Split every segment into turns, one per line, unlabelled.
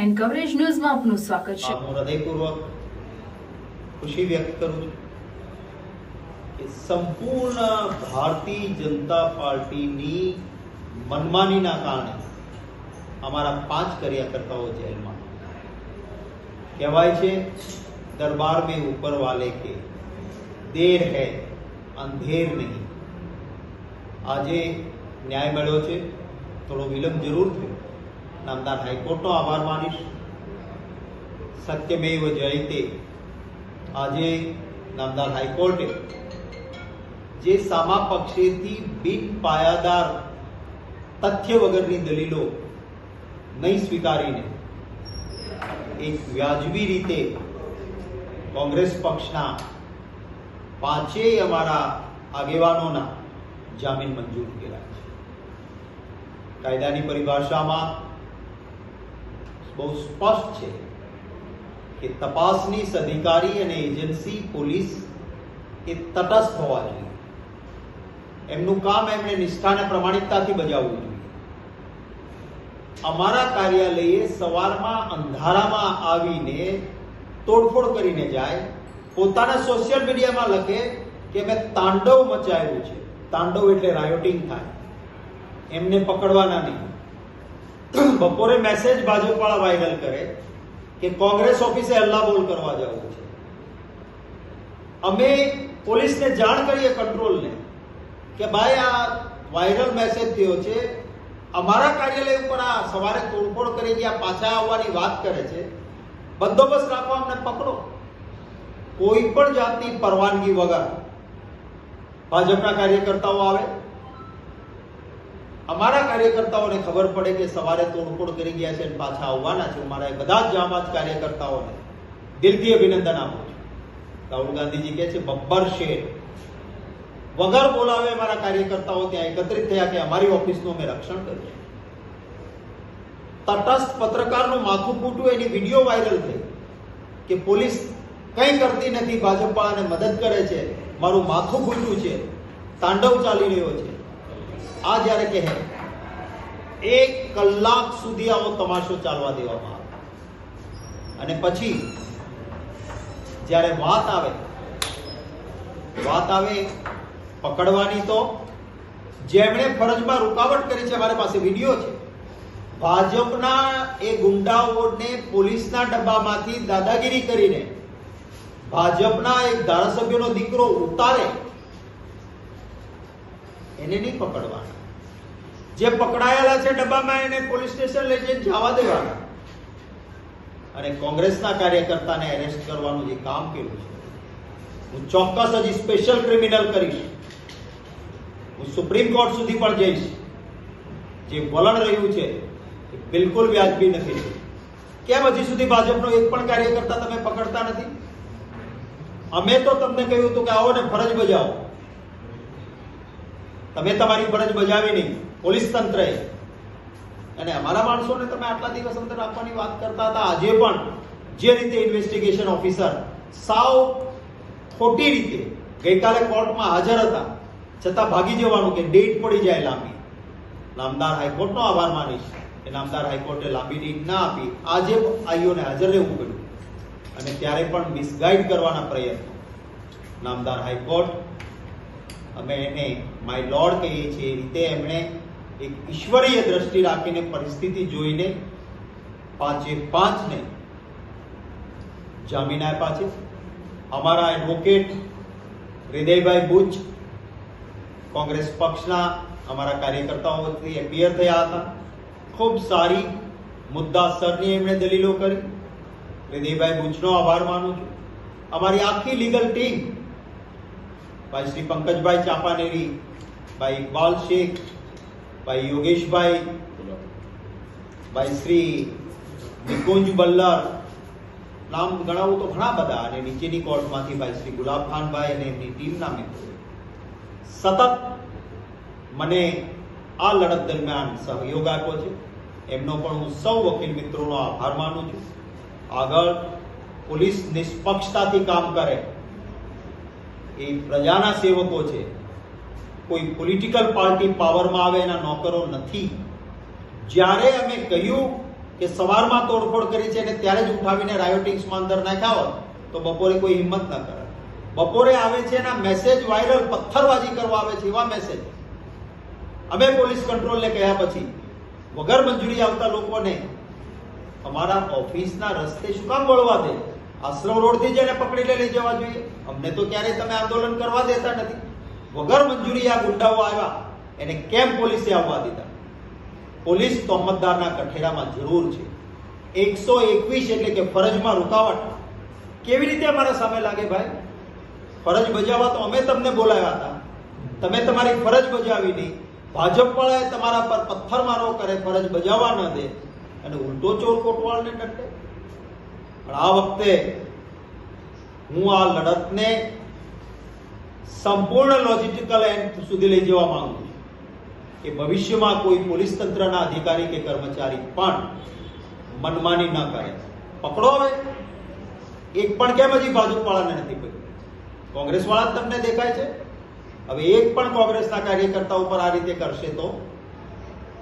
And coverage ન્યૂઝમાં આપનું સ્વાગત છે।
હું હૃદયપૂર્વક ખુશી વ્યક્ત કરું છું કે સંપૂર્ણ ભારતીય જનતા પાર્ટીની મનમાનીના કારણે અમારા 5 કાર્યકર્તાઓ જેલમાં। કહેવાય છે દરબાર में ऊपर वाले के देर है अंधेर नहीं। આજે ન્યાય મળ્યો છે, થોડો વિલંબ જરૂર થયો। નામદાર હાઈકોર્ટનો આભાર માનીશ। સત્યમેવ જયતે। આજે નામદાર હાઈકોર્ટે જે સામા પક્ષેથી બિન પાયાદાર તથ્ય વગરની દલીલો નહીં સ્વીકારીને એક વ્યાજબી રીતે કોંગ્રેસ પક્ષના 5 અમારા આગેવાનોના જામીન મંજૂર કર્યા છે। કાયદાની પરિભાષામાં બહુ સ્પષ્ટ છે કે તપાસનીશ અધિકારી અને એજન્સી પોલીસ એ તટસ્થ હોવા જોઈએ। એમનું કામ એમણે નિષ્ઠા અને પ્રમાણિકતાથી બજાવવું જોઈએ। અમારા કાર્યાલયે સવારમાં અંધારામાં આવીને તોડફોડ કરીને જાય, પોતાના સોશિયલ મીડિયામાં લખે કે મેં તાંડવ મચાવ્યું છે। તાંડવ એટલે રાયોટિંગ થાય, એમને પકડવાના નહીં। બપોરે મેસેજ ભાજપવાળા વાયરલ કરે કે કોંગ્રેસ ઓફિસે હલ્લાબોલ કરવા જવું છે। અમે પોલીસને જાણ કરીએ, કંટ્રોલને, કે ભાઈ આ વાયરલ મેસેજ થયો છે, અમારા કાર્યાલય ઉપર આ સવારે તોડફોડ કરી ગયા, પાછા આવવાની વાત કરે છે, બંદોબસ્ત રાખવા અમને પકડો। કોઈ પણ જાતની પરવાનગી વગર ભાજપના કાર્યકર્તાઓ આવે, અમારા કાર્યકર્તાઓને ખબર પડે કે સવારે તોડફોડ કરી ગયા છે અને પાછા આવવાના છે, અમારા બધા જ જાંબાજ કાર્યકર્તાઓને દિલથી અભિનંદન આપું છું। રાહુલ ગાંધીજી કહે છે બબ્બર શેર, વગર બોલાવે અમારા કાર્યકર્તાઓ ત્યાં એકત્રિત થયા કે અમારી ઓફિસનું અમે રક્ષણ કર્યું। તટસ્થ પત્રકારનું માથું ફૂટવું, એની વિડીયો વાયરલ થઈ કે પોલીસ કંઈ કરતી નથી, ભાજપવાળાને મદદ કરે છે, મારું માથું ફૂટ્યું છે, તાંડવ ચાલી રહ્યો છે। આ જ્યારે કહે 1 કલાક સુધી આવો તમાશો ચાલવા દેવામાં આવે, અને પછી જ્યારે વાત આવે પકડવાની, તો જેમણે ફરજમાં રૂકાવટ કરી છે, મારી પાસે વિડીયો છે, ભાજપના એ ગુંડાઓને પોલીસના ડબ્બામાંથી દાદાગીરી કરીને ભાજપના એક ધારાસભ્યનો દીકરો ઉતારે, એને નહીં પકડવાના। જે પકડાયેલા છે ડબ્બામાં એને પોલીસ સ્ટેશન લઈ જઈને જવા દેવાના, અને કોંગ્રેસના કાર્યકર્તાને એરેસ્ટ કરવાનું જે કામ કર્યું છે, હું ચોક્કસ હજી સ્પેશિયલ ક્રિમિનલ કરીશ। હું સુપ્રીમ કોર્ટ સુધી પણ જઈશ। જે વલણ રહ્યું છે એ બિલકુલ વ્યાજબી નથી। કેમ હજી સુધી ભાજપનો એક પણ કાર્યકર્તા તમે પકડતા નથી? અમે તો તમને કહ્યું હતું કે આવો ને ફરજ બજાવો, તમે તમારી ફરજ બજાવી નહીં, પોલીસ તંત્રએ, અને અમારા માણસોને તમે આટલા દિવસ અંદર રાખવાની વાત કરતા હતા। આજે પણ જે રીતે ઇન્વેસ્ટિગેશન ઓફિસર સાવ ખોટી રીતે ગઈકાલે કોર્ટમાં હાજર હતા, છતાં ભાગી જવાનું કે ડેટ પડી જાય લાંબી। નામદાર હાઈકોર્ટનો આભાર માનીશ કે નામદાર હાઈકોર્ટે લાંબી ડેટ ના આપી, આજે આઈઓને હાજર રહેવું પડ્યું, અને ત્યારે પણ મિસગાઈડ કરવાના પ્રયત્નો। નામદાર હાઈકોર્ટ, અમે એને માય લોર્ડ કહીએ છીએ, એ રીતે એમણે એક ઈશ્વરીય દ્રષ્ટિ રાખીને પરિસ્થિતિ જોઈને 5-5ને જામીન આપ્યા છે। અમારા એડવોકેટ હૃદયભાઈ બુચ કોંગ્રેસ પક્ષના અમારા કાર્યકર્તાઓથી એપિયર થયા હતા। ખૂબ સારી મુદ્દાસરની એમણે દલીલો કરી। હૃદયભાઈ બુચનો આભાર માનું છું। અમારી આખી લીગલ ટીમ, ભાઈ શ્રી પંકજભાઈ ચાપાનેરી, ભાઈ ઇકબાલ શેખ, ભાઈ યોગેશભાઈ, ભાઈ શ્રી નિકુંજ બલ્લર, નામ ગણાવું તો ઘણા બધા, અને નીચેની કોર્ટમાંથી ભાઈ શ્રી ગુલાબ ખાનભાઈ અને એમની ટીમના મિત્રો સતત મને આ લડત દરમિયાન સહયોગ આપ્યો છે। એમનો પણ હું સૌ વકીલ મિત્રોનો આભાર માનું છું। આગળ પોલીસ નિષ્પક્ષતાથી કામ કરે, એ પ્રજાના સેવકો છે, કોઈ પોલિટિકલ પાર્ટી પાવરમાં આવે એના નોકરો નથી। જ્યારે અમે કહ્યું કે સવારમાં તોડફોડ કરી છે અને ત્યારે જ ઉઠાવીને રાયોટિંગ્સમાં અંદર નાખ્યા હોત તો બપોરે કોઈ હિંમત ન કરે. બપોરે આવે છે એના મેસેજ વાયરલ, પથ્થરબાજી કરવા આવે છે એવા મેસેજ. અમે પોલીસ કંટ્રોલને કહ્યા પછી વગર મંજૂરી આવતા લોકોને અમારા ઓફિસના રસ્તે શું કામ વળવા દે? આશ્રમ રોડથી જ એને પકડીને લઈ જવા જોઈએ. અમને તો ક્યારેય તમે આંદોલન કરવા દેતા નથી. વગર મંજૂરી આ ગુંડાઓ આવ્યા, એને કેમ પોલીસે આવવા દીધા? પોલીસ તોહમતદારના કઠેરામાં જરૂર છે. 121 એટલે કે ફરજમાં રૂકાવટ કેવી રીતે અમારા સામે લાગે ભાઈ? ફરજ બજાવવા તો અમે તમને બોલાવ્યા હતા, તમે તમારી ફરજ બજાવી નહીં. ભાજપ વાળાએ તમારા પર પથ્થરમારો કરે, ફરજ બજાવવા ન દે અને ઉલટો ચોર કોટવાળને ટકે. પણ આ વખતે હું આ લડતને સંપૂર્ણ લોજિસ્ટિકલ એન્ડ સુધી લઈ જવા માંગુ છું કે ભવિષ્યમાં કોઈ પોલીસ તંત્રના અધિકારી કે કર્મચારી પણ મનમાની ન કરે. પકડો હવે. એક પણ કેમ હજી ભાજપ વાળાને નથી પકડ્યું? કોંગ્રેસ વાળા જ તમને દેખાય છે. હવે એક પણ કોંગ્રેસના કાર્યકર્તા ઉપર આ રીતે કરશે તો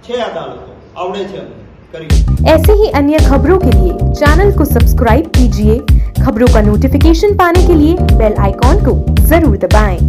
છે અદાલતો, આવડે છે, અમને કરી.
ऐसे ही अन्य खबरों के लिए चैनल को सब्सक्राइब कीजिए। खबरों का नोटिफिकेशन पाने के लिए बेल आइकॉन को जरूर दबाएं।